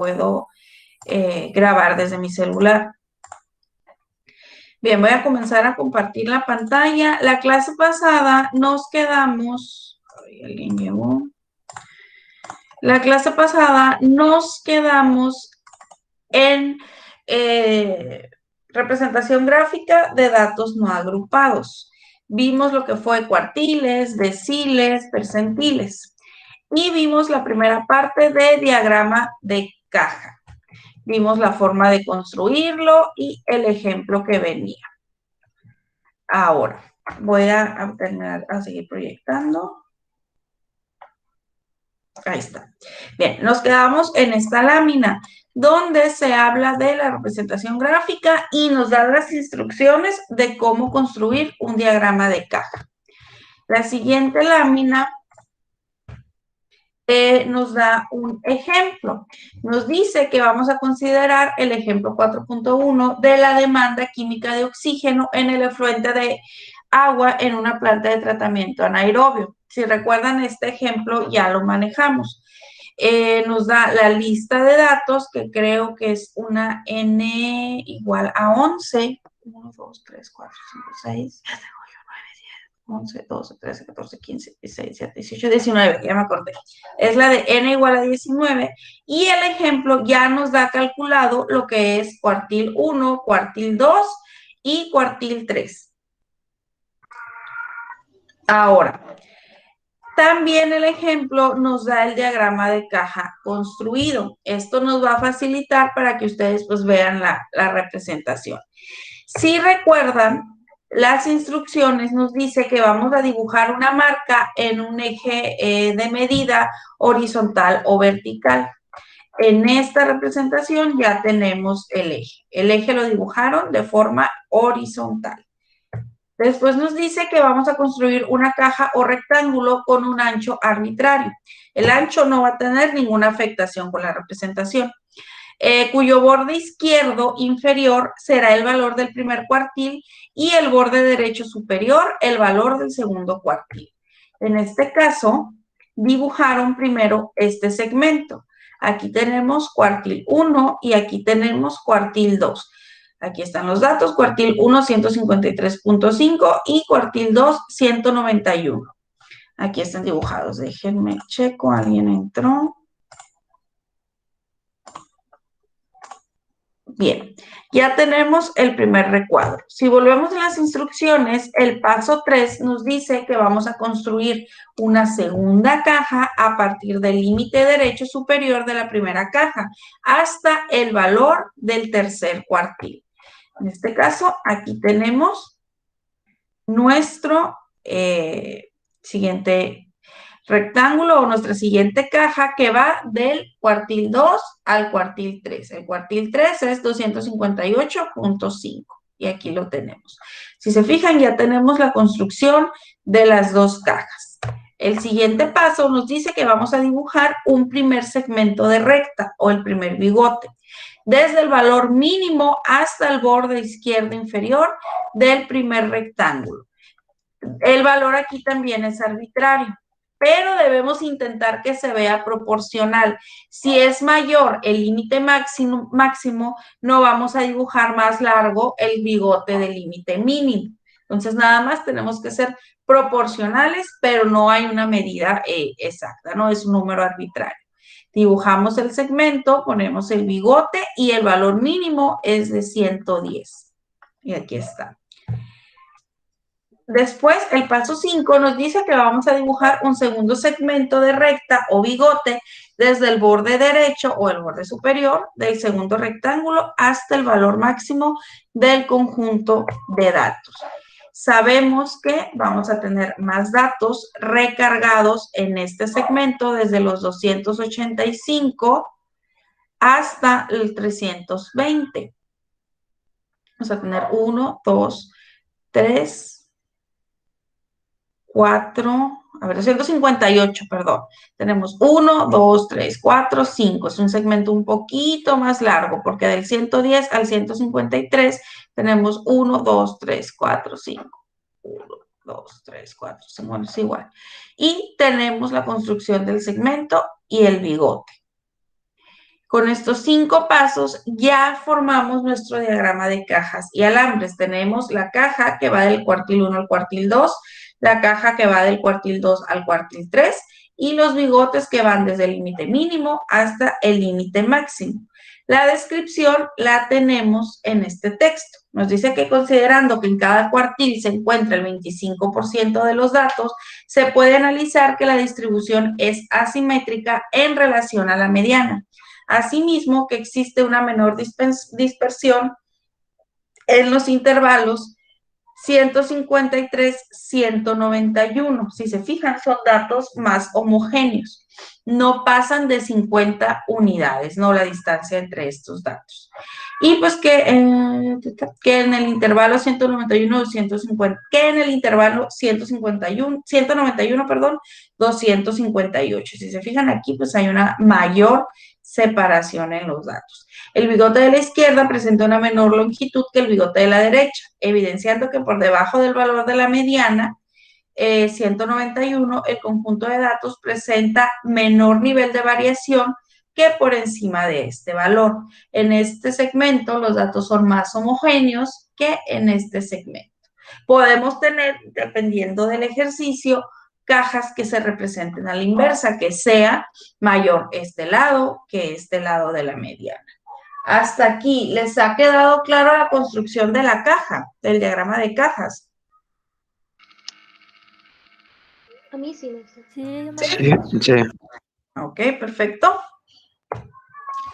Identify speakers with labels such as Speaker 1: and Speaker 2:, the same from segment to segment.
Speaker 1: puedo grabar desde mi celular. Bien, voy a comenzar a compartir la pantalla. La clase pasada nos quedamos... ¿Alguien llegó? La clase pasada nos quedamos en representación gráfica de datos no agrupados. Vimos lo que fue cuartiles, deciles, percentiles. Y vimos la primera parte de diagrama de caja. Vimos la forma de construirlo y el ejemplo que venía. Ahora, voy a terminar a seguir proyectando. Ahí está. Bien, nos quedamos en esta lámina donde se habla de la representación gráfica y nos da las instrucciones de cómo construir un diagrama de caja. La siguiente lámina nos da un ejemplo. Nos dice que vamos a considerar el ejemplo 4.1 de la demanda química de oxígeno en el efluente de agua en una planta de tratamiento anaerobio. Si recuerdan este ejemplo, ya lo manejamos. Nos da la lista de datos, que creo que es una n igual a 11. 1, 2, 3, 4, 5, 6, 7, 8, 9, 10, 11, 12, 13, 14, 15, 16, 17, 18, 19, ya me acordé. Es la de n igual a 19 y el ejemplo ya nos da calculado lo que es cuartil 1, cuartil 2 y cuartil 3. Ahora, también el ejemplo nos da el diagrama de caja construido. Esto nos va a facilitar para que ustedes pues vean la representación. Si recuerdan, las instrucciones nos dice que vamos a dibujar una marca en un eje de medida horizontal o vertical. En esta representación ya tenemos el eje. El eje lo dibujaron de forma horizontal. Después nos dice que vamos a construir una caja o rectángulo con un ancho arbitrario. El ancho no va a tener ninguna afectación con la representación. Cuyo borde izquierdo inferior será el valor del primer cuartil y el borde derecho superior el valor del segundo cuartil. En este caso, dibujaron primero este segmento. Aquí tenemos cuartil 1 y aquí tenemos cuartil 2. Aquí están los datos, cuartil 1, 153.5 y cuartil 2, 191. Aquí están dibujados. Déjenme checo, ¿alguien entró? Bien, ya tenemos el primer recuadro. Si volvemos a las instrucciones, el paso 3 nos dice que vamos a construir una segunda caja a partir del límite derecho superior de la primera caja hasta el valor del tercer cuartil. En este caso, aquí tenemos nuestro siguiente rectángulo o nuestra siguiente caja que va del cuartil 2 al cuartil 3. El cuartil 3 es 258.5 y aquí lo tenemos. Si se fijan, ya tenemos la construcción de las dos cajas. El siguiente paso nos dice que vamos a dibujar un primer segmento de recta o el primer bigote, desde el valor mínimo hasta el borde izquierdo inferior del primer rectángulo. El valor aquí también es arbitrario, pero debemos intentar que se vea proporcional. Si es mayor el límite máximo, no vamos a dibujar más largo el bigote del límite mínimo. Entonces, nada más tenemos que ser proporcionales, pero no hay una medida exacta, no es un número arbitrario. Dibujamos el segmento, ponemos el bigote y el valor mínimo es de 110. Y aquí está. Después, el paso 5 nos dice que vamos a dibujar un segundo segmento de recta o bigote desde el borde derecho o el borde superior del segundo rectángulo hasta el valor máximo del conjunto de datos. Sabemos que vamos a tener más datos recargados en este segmento desde los 285 hasta el 320. Vamos a tener 1, 2, 3, 4, a ver, 258, perdón. Tenemos 1, 2, 3, 4, 5. Es un segmento un poquito más largo porque del 110 al 153 tenemos 1, 2, 3, 4, 5. 1, 2, 3, 4, 5. Bueno, es igual. Y tenemos la construcción del segmento y el bigote. Con estos 5 pasos ya formamos nuestro diagrama de cajas y alambres. Tenemos la caja que va del cuartil 1 al cuartil 2, la caja que va del cuartil 2 al cuartil 3 y los bigotes que van desde el límite mínimo hasta el límite máximo. La descripción la tenemos en este texto. Nos dice que considerando que en cada cuartil se encuentra el 25% de los datos, se puede analizar que la distribución es asimétrica en relación a la mediana. Asimismo, que existe una menor dispersión en los intervalos 153, 191. Si se fijan, son datos más homogéneos. No pasan de 50 unidades, no la distancia entre estos datos. Y pues que en el intervalo 191, 250, que en el intervalo 151, 191, perdón, 258. Si se fijan aquí, pues hay una mayor separación en los datos. El bigote de la izquierda presenta una menor longitud que el bigote de la derecha, evidenciando que por debajo del valor de la mediana, 191, el conjunto de datos presenta menor nivel de variación que por encima de este valor. En este segmento, los datos son más homogéneos que en este segmento. Podemos tener, dependiendo del ejercicio, cajas que se representen a la inversa, que sea mayor este lado que este lado de la mediana. Hasta aquí, ¿les ha quedado claro la construcción de la caja, del diagrama de cajas?
Speaker 2: A mí sí,
Speaker 3: Sí,
Speaker 4: Sí, sí.
Speaker 1: Ok, perfecto.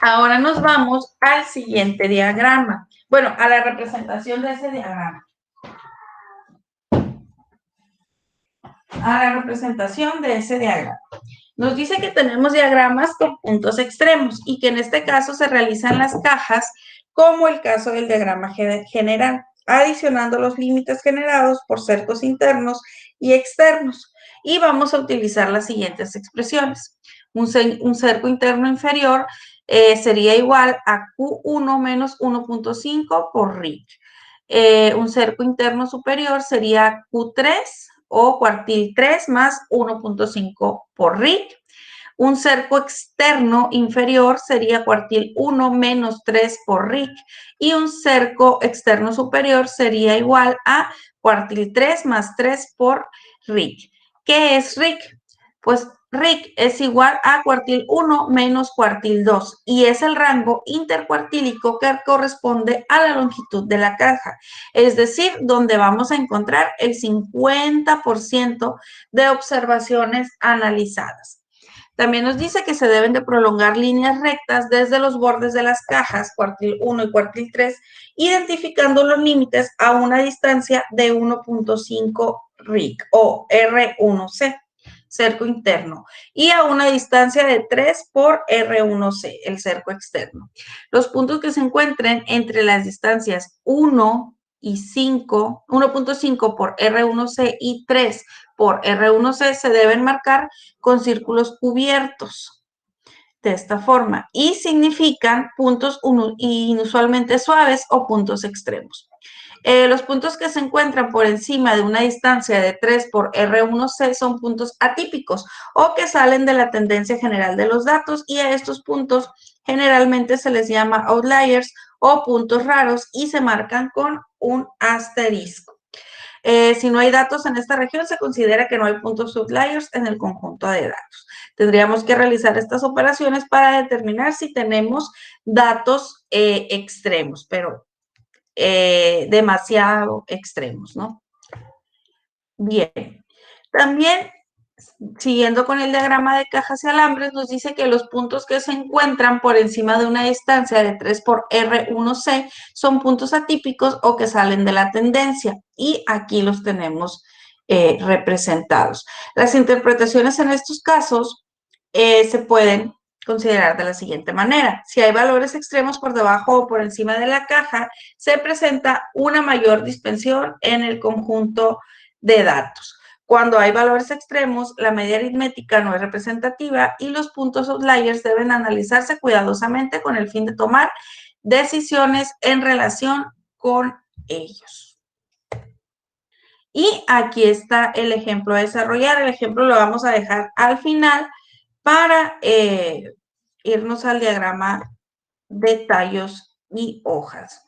Speaker 1: Ahora nos vamos al siguiente diagrama. Bueno, a la representación de ese diagrama. A la representación de ese diagrama. Nos dice que tenemos diagramas con puntos extremos y que en este caso se realizan las cajas como el caso del diagrama general, adicionando los límites generados por cercos internos y externos. Y vamos a utilizar las siguientes expresiones. Un cerco interno inferior sería igual a Q1 menos 1.5 por RIC. Un cerco interno superior sería Q3 o cuartil 3 más 1.5 por RIC. Un cerco externo inferior sería cuartil 1 menos 3 por RIC y un cerco externo superior sería igual a cuartil 3 más 3 por RIC. ¿Qué es RIC? Pues RIC es igual a cuartil 1 menos cuartil 2 y es el rango intercuartílico que corresponde a la longitud de la caja, es decir, donde vamos a encontrar el 50% de observaciones analizadas. También nos dice que se deben de prolongar líneas rectas desde los bordes de las cajas, cuartil 1 y cuartil 3, identificando los límites a una distancia de 1.5 RIC o R1C, cerco interno, y a una distancia de 3 por R1C, el cerco externo. Los puntos que se encuentren entre las distancias 1 y 5, 1.5 por R1C y 3 por R1C se deben marcar con círculos cubiertos de esta forma y significan puntos inusualmente suaves o puntos extremos. Los puntos que se encuentran por encima de una distancia de 3 por R1C son puntos atípicos o que salen de la tendencia general de los datos y a estos puntos generalmente se les llama outliers o puntos raros y se marcan con un asterisco. Si no hay datos en esta región, se considera que no hay puntos outliers en el conjunto de datos. Tendríamos que realizar estas operaciones para determinar si tenemos datos extremos, pero demasiado extremos, ¿no? Bien. También, siguiendo con el diagrama de cajas y alambres, nos dice que los puntos que se encuentran por encima de una distancia de 3 por R1C son puntos atípicos o que salen de la tendencia. Y aquí los tenemos representados. Las interpretaciones en estos casos se pueden considerar de la siguiente manera. Si hay valores extremos por debajo o por encima de la caja, se presenta una mayor dispersión en el conjunto de datos. Cuando hay valores extremos, la media aritmética no es representativa y los puntos outliers deben analizarse cuidadosamente con el fin de tomar decisiones en relación con ellos. Y aquí está el ejemplo a desarrollar. El ejemplo lo vamos a dejar al final para irnos al diagrama de tallos y hojas.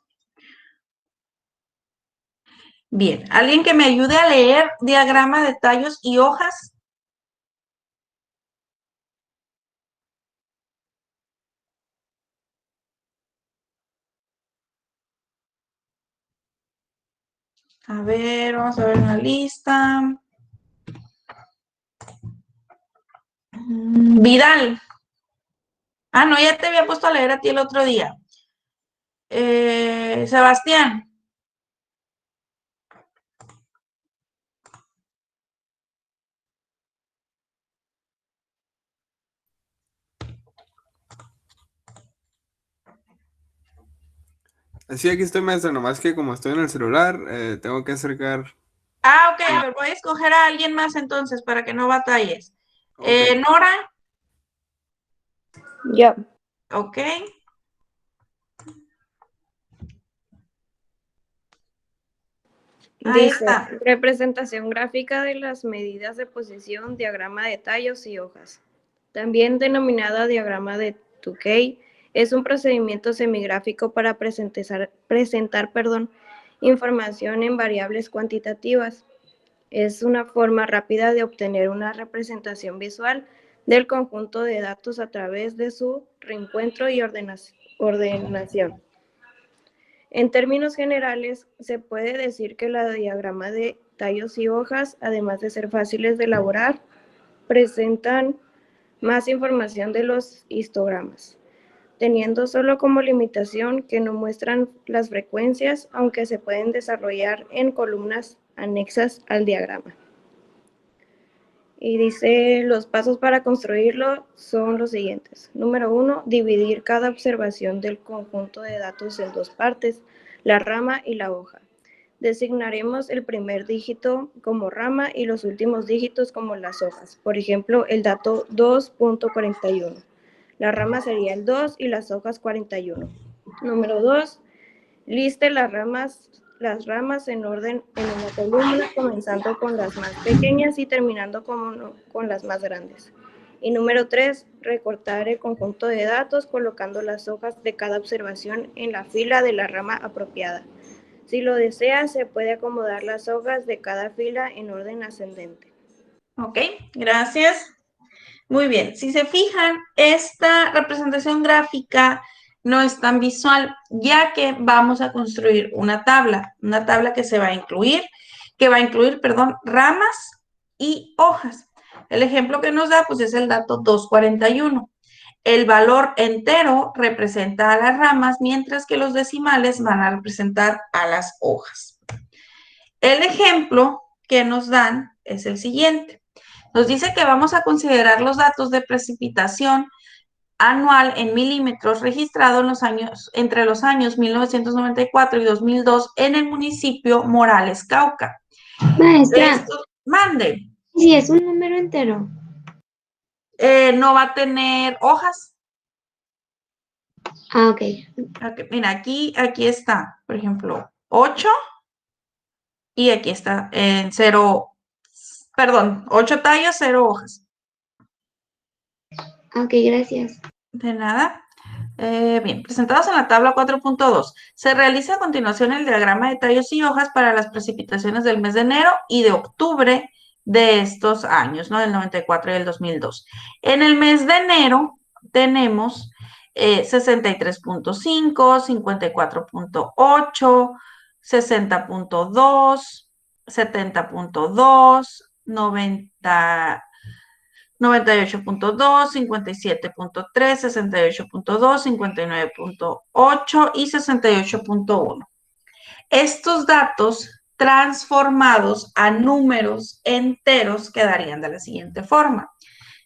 Speaker 1: Bien, ¿alguien que me ayude a leer diagrama de tallos y hojas? A ver, vamos a ver una lista. Vidal. Ah, no, ya te había puesto a leer a ti el otro día. Sebastián.
Speaker 3: Sí, aquí estoy, maestro, nomás que como estoy en el celular, tengo que acercar.
Speaker 1: Ah, ok, a ver, voy a escoger a alguien más entonces para que no batalles.
Speaker 3: Ok.
Speaker 1: Nora,
Speaker 2: Yo.
Speaker 1: ok. Ahí
Speaker 2: Dice,
Speaker 1: está.
Speaker 2: representación gráfica de las medidas de posición, diagrama de tallos y hojas. También denominada diagrama de Tukey, es un procedimiento semigráfico para presentar, información en variables cuantitativas. Es una forma rápida de obtener una representación visual del conjunto de datos a través de su reencuentro y ordenación. En términos generales, se puede decir que la diagrama de tallos y hojas, además de ser fáciles de elaborar, presentan más información de los histogramas, teniendo solo como limitación que no muestran las frecuencias, aunque se pueden desarrollar en columnas anexas al diagrama. Y dice, los pasos para construirlo son los siguientes. Número 1, dividir cada observación del conjunto de datos en dos partes, la rama y la hoja. Designaremos el primer dígito como rama y los últimos dígitos como las hojas. Por ejemplo, el dato 2.41. La rama sería el 2 y las hojas 41. Número 2, liste las ramas en orden en una columna, comenzando con las más pequeñas y terminando con las más grandes. Y número 3, recortar el conjunto de datos colocando las hojas de cada observación en la fila de la rama apropiada. Si lo desea, se puede acomodar las hojas de cada fila en orden ascendente.
Speaker 1: Ok, gracias. Muy bien, si se fijan, esta representación gráfica no es tan visual, ya que vamos a construir una tabla que se va a incluir, perdón, ramas y hojas. El ejemplo que nos da, pues, es el dato 241. El valor entero representa a las ramas, mientras que los decimales van a representar a las hojas. El ejemplo que nos dan es el siguiente. Nos dice que vamos a considerar los datos de precipitación anual en milímetros registrado entre los años 1994 y 2002 en el municipio Morales, Cauca.
Speaker 4: Maestra,
Speaker 1: Mande.
Speaker 4: si es un número entero.
Speaker 1: No va a tener hojas.
Speaker 4: Ah, ok.
Speaker 1: Mira, aquí está, por ejemplo, 8 y aquí está en 0, perdón, 8 tallos, 0 hojas.
Speaker 4: Ok, gracias.
Speaker 1: De nada. Bien, presentados en la tabla 4.2. Se realiza a continuación el diagrama de tallos y hojas para las precipitaciones del mes de enero y de octubre de estos años, ¿no? Del 94 y el 2002. En el mes de enero tenemos 63.5, 54.8, 60.2, 70.2, 98.2, 57.3, 68.2, 59.8 y 68.1. Estos datos transformados a números enteros quedarían de la siguiente forma: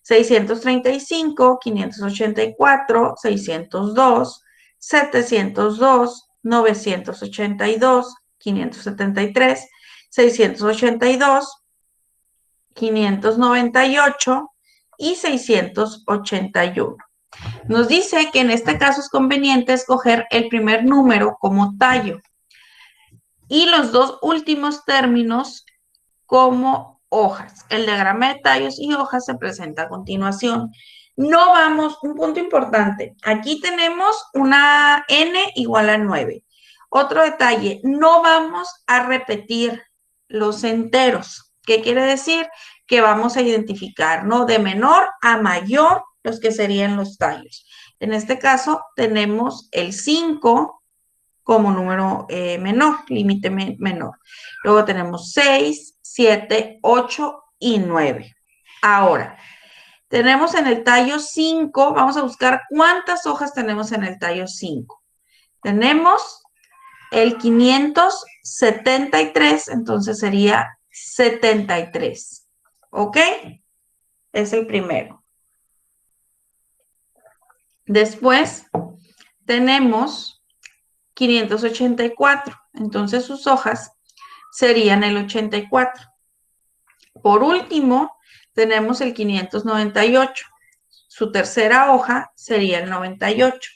Speaker 1: 635, 584, 602, 702, 982, 573, 682, 598 y 681. Nos dice que en este caso es conveniente escoger el primer número como tallo y los dos últimos términos como hojas. El diagrama de tallos y hojas se presenta a continuación. No vamos, un punto importante, aquí tenemos una n igual a 9. Otro detalle, no vamos a repetir los enteros. ¿Qué quiere decir? Que vamos a identificar, ¿no? De menor a mayor, los que serían los tallos. En este caso, tenemos el 5 como número menor, límite menor. Luego tenemos 6, 7, 8 y 9. Ahora, tenemos en el tallo 5, vamos a buscar cuántas hojas tenemos en el tallo 5. Tenemos el 573, entonces sería 73. ¿Ok? Es el primero. Después tenemos 584, entonces sus hojas serían el 84. Por último, tenemos el 598. Su tercera hoja sería el 98.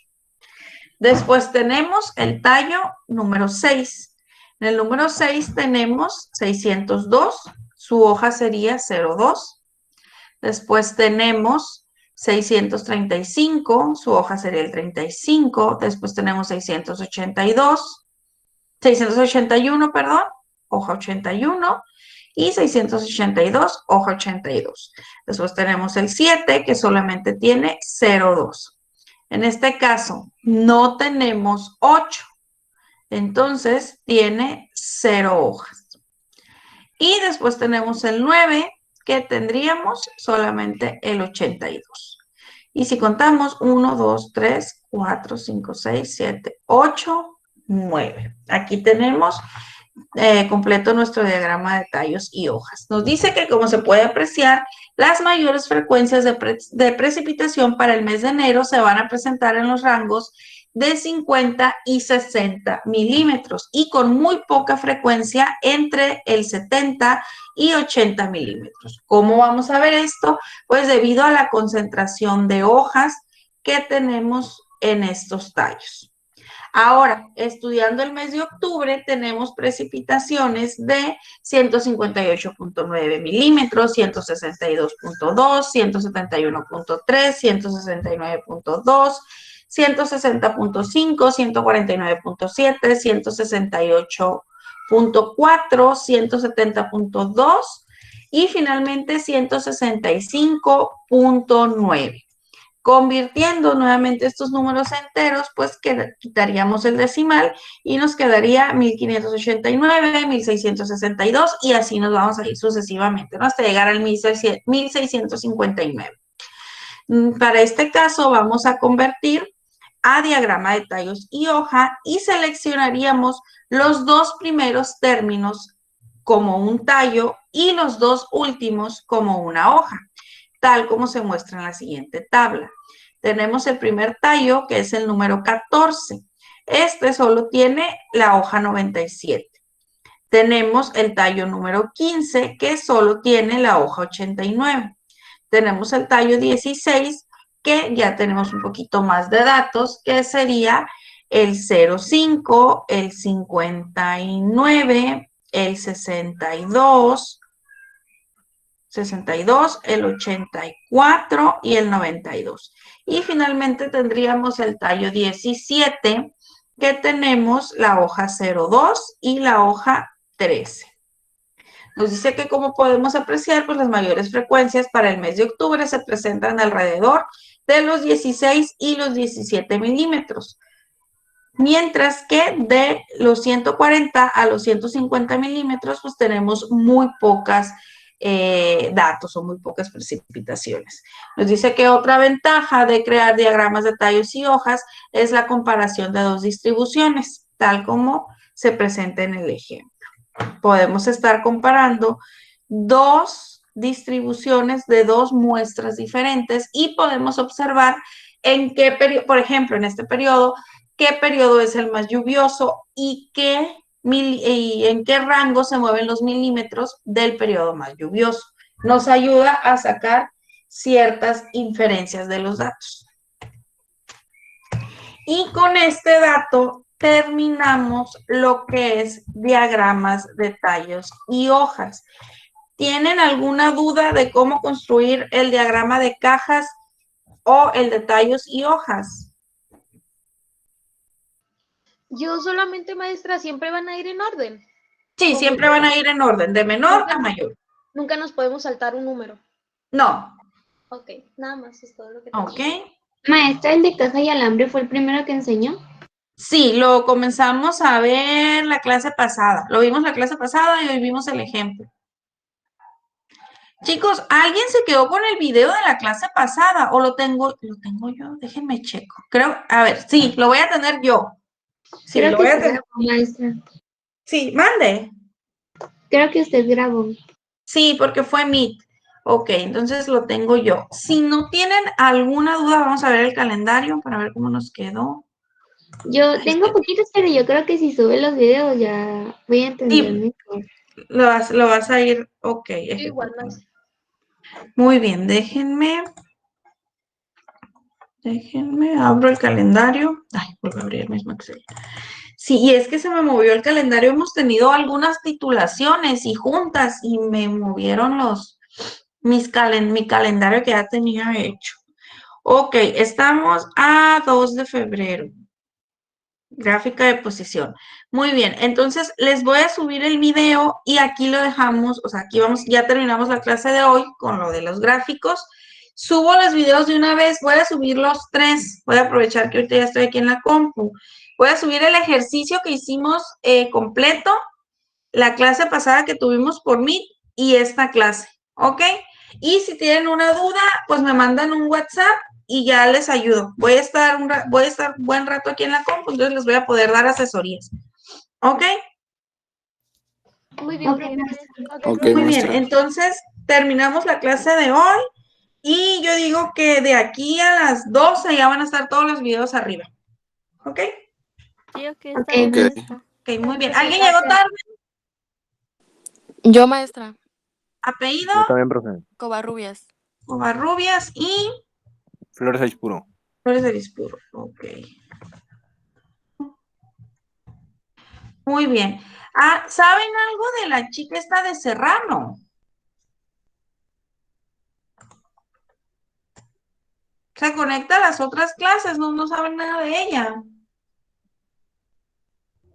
Speaker 1: Después tenemos el tallo número 6. En el número 6 tenemos 602. Su hoja sería 02. Después tenemos 635. Su hoja sería el 35. Después tenemos 681, perdón, hoja 81. Y 682, hoja 82. Después tenemos el 7, que solamente tiene 02. En este caso, no tenemos 8. Entonces, tiene 0 hojas. Y después tenemos el 9, que tendríamos solamente el 82. Y si contamos 1, 2, 3, 4, 5, 6, 7, 8, 9. Aquí tenemos completo nuestro diagrama de tallos y hojas. Nos dice que, como se puede apreciar, las mayores frecuencias de precipitación para el mes de enero se van a presentar en los rangos de 50 y 60 milímetros y con muy poca frecuencia entre el 70 y 80 milímetros. ¿Cómo vamos a ver esto? Pues debido a la concentración de hojas que tenemos en estos tallos. Ahora, estudiando el mes de octubre, tenemos precipitaciones de 158.9 milímetros, 162.2, 171.3, 169.2, 160.5, 149.7, 168.4, 170.2 y finalmente 165.9. Convirtiendo nuevamente estos números enteros, pues quitaríamos el decimal y nos quedaría 1589, 1662 y así nos vamos a ir sucesivamente, ¿no? Hasta llegar al 1659. Para este caso vamos a convertir a diagrama de tallos y hoja y seleccionaríamos los dos primeros términos como un tallo y los dos últimos como una hoja, tal como se muestra en la siguiente tabla. Tenemos el primer tallo, que es el número 14. Este solo tiene la hoja 97. Tenemos el tallo número 15, que solo tiene la hoja 89. Tenemos el tallo 16, que ya tenemos un poquito más de datos, que sería el 05, el 59, el 62, el 84 y el 92. Y finalmente tendríamos el tallo 17, que tenemos la hoja 02 y la hoja 13. Nos dice que, como podemos apreciar, pues las mayores frecuencias para el mes de octubre se presentan alrededor de los 16 y los 17 milímetros. Mientras que de los 140 a los 150 milímetros, pues tenemos muy pocas datos o muy pocas precipitaciones. Nos dice que otra ventaja de crear diagramas de tallos y hojas es la comparación de dos distribuciones, tal como se presenta en el ejemplo. Podemos estar comparando dos distribuciones de dos muestras diferentes y podemos observar en qué periodo, por ejemplo, en este periodo, qué periodo es el más lluvioso y en qué rango se mueven los milímetros del periodo más lluvioso. Nos ayuda a sacar ciertas inferencias de los datos. Y con este dato terminamos lo que es diagramas de tallos y hojas. ¿Tienen alguna duda de cómo construir el diagrama de cajas o el de tallos y hojas?
Speaker 5: Yo solamente, maestra, siempre van a ir en orden.
Speaker 1: Sí,
Speaker 5: Como
Speaker 1: siempre
Speaker 5: yo-
Speaker 1: van a ir en orden, de menor a
Speaker 5: Nunca-
Speaker 1: mayor.
Speaker 5: Nunca nos podemos saltar un número.
Speaker 1: No,
Speaker 5: Ok, nada más es todo lo que
Speaker 1: ok.
Speaker 4: Maestra, ¿el de caja y alambre fue el primero que enseñó?
Speaker 1: Sí, lo comenzamos a ver la clase pasada. Lo vimos la clase pasada y hoy vimos el ejemplo. Chicos, ¿alguien se quedó con el video de la clase pasada? ¿O lo tengo yo? Déjenme checo. Creo, a ver, sí, lo voy a tener yo. Sí,
Speaker 4: Creo
Speaker 1: lo
Speaker 4: que
Speaker 1: voy a
Speaker 4: usted
Speaker 1: tener.
Speaker 4: grabó, maestra.
Speaker 1: Sí, mande.
Speaker 4: Creo que usted grabó.
Speaker 1: Sí, porque fue Meet. Ok, entonces lo tengo yo. Si no tienen alguna duda, vamos a ver el calendario para ver cómo nos quedó.
Speaker 4: Yo tengo poquitos, pero yo creo que si sube los videos ya voy a entender
Speaker 1: Sí.
Speaker 4: mejor.
Speaker 1: Lo vas a ir, ok.
Speaker 5: Yo igual,
Speaker 1: ejecutando.
Speaker 5: maestra.
Speaker 1: Muy bien, abro el calendario. Ay, vuelvo a abrir el mismo Excel. Sí, y es que se me movió el calendario. Hemos tenido algunas titulaciones y juntas y me movieron mi calendario que ya tenía hecho. Ok, estamos a 2 de febrero. Gráfica de posición. Muy bien, entonces les voy a subir el video y aquí lo dejamos, o sea, aquí vamos, ya terminamos la clase de hoy con lo de los gráficos. Subo los videos de una vez, voy a subir los 3, voy a aprovechar que ahorita ya estoy aquí en la compu. Voy a subir el ejercicio que hicimos completo, la clase pasada que tuvimos por Meet y esta clase, ¿ok? Y si tienen una duda, pues me mandan un WhatsApp y ya les ayudo. Voy a estar buen rato aquí en la compu, entonces les voy a poder dar asesorías. ¿Ok?
Speaker 5: Muy bien,
Speaker 4: Ok,
Speaker 5: profe.
Speaker 4: maestra.
Speaker 3: Ok,
Speaker 1: Muy bien,
Speaker 3: maestra.
Speaker 1: entonces terminamos la clase de hoy y yo digo que de aquí a las 12 ya van a estar todos los videos arriba. ¿Ok?
Speaker 6: Sí, ok,
Speaker 4: Ok,
Speaker 6: está bien,
Speaker 3: Ok.
Speaker 6: maestra.
Speaker 1: Ok, muy bien.
Speaker 5: Profe,
Speaker 1: ¿Alguien llegó
Speaker 5: gracias.
Speaker 1: tarde?
Speaker 6: Yo, maestra,
Speaker 1: ¿Apellido?
Speaker 7: Yo también, profe.
Speaker 6: Covarrubias.
Speaker 1: Covarrubias y
Speaker 7: Flores Aispuro.
Speaker 1: Flores de Lispuro. Ok. Muy bien. Ah, ¿saben algo de la chica esta de Serrano? Se conecta a las otras clases, no saben nada de ella.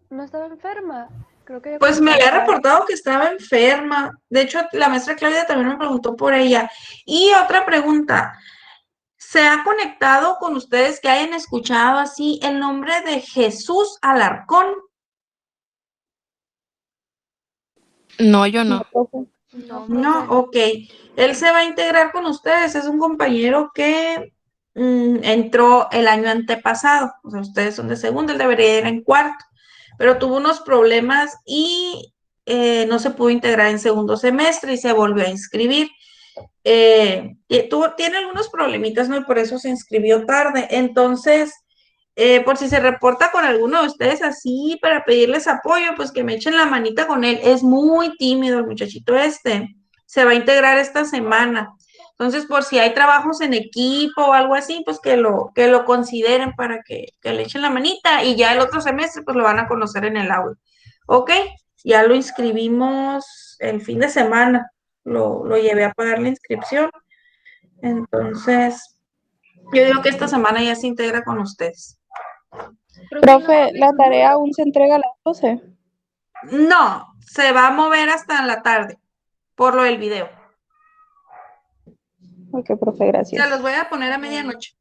Speaker 8: ¿No estaba enferma? Creo que ya
Speaker 1: Pues me
Speaker 8: comenzó a
Speaker 1: había
Speaker 8: hablar.
Speaker 1: reportado que estaba enferma. De hecho, la maestra Claudia también me preguntó por ella. Y otra pregunta, ¿se ha conectado con ustedes que hayan escuchado así el nombre de Jesús Alarcón?
Speaker 6: No, yo no.
Speaker 8: No,
Speaker 1: No,
Speaker 8: profe.
Speaker 1: ok. Él se va a integrar con ustedes. Es un compañero que entró el año antepasado. O sea, ustedes son de segundo, él debería ir en cuarto. Pero tuvo unos problemas y no se pudo integrar en segundo semestre y se volvió a inscribir. Tiene algunos problemitas, ¿no? Y por eso se inscribió tarde. Entonces, por si se reporta con alguno de ustedes así para pedirles apoyo, pues que me echen la manita con él. Es muy tímido el muchachito este. Se va a integrar esta semana. Entonces, por si hay trabajos en equipo o algo así, pues que lo consideren para que le echen la manita y ya el otro semestre pues lo van a conocer en el aula. ¿Ok? Ya lo inscribimos el fin de semana. Lo llevé a pagar la inscripción. Entonces, yo digo que esta semana ya se integra con ustedes.
Speaker 8: Profe, ¿la tarea aún se entrega a las 12?
Speaker 1: No, se va a mover hasta la tarde por lo del video.
Speaker 8: Ok, profe, gracias.
Speaker 1: Se los voy a poner a medianoche.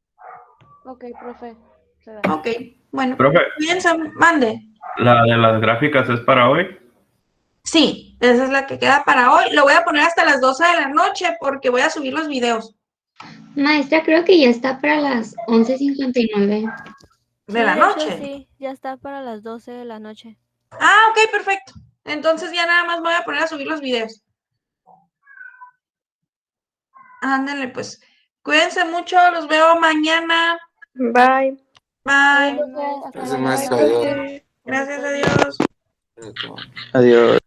Speaker 8: Ok, profe. Se da.
Speaker 1: Ok, bueno.
Speaker 9: Profe,
Speaker 1: Piensa, mande.
Speaker 9: la de las gráficas es para hoy.
Speaker 1: Sí, esa es la que queda para hoy. Lo voy a poner hasta las 12 de la noche porque voy a subir los videos
Speaker 4: Maestra, creo que ya está para las 11:59.
Speaker 1: de la
Speaker 6: de hecho,
Speaker 1: noche.
Speaker 6: sí, ya está para las 12 de la noche.
Speaker 1: Ah, ok, perfecto. Entonces ya nada más voy a poner a subir los videos. Ándale, pues. Cuídense mucho, los veo mañana.
Speaker 2: Bye.
Speaker 1: Bye.
Speaker 8: Profe, hasta
Speaker 3: Gracias,
Speaker 8: mañana.
Speaker 3: maestra.
Speaker 8: Bye,
Speaker 3: Adiós.
Speaker 8: profe.
Speaker 1: Gracias a Dios.
Speaker 7: Adiós.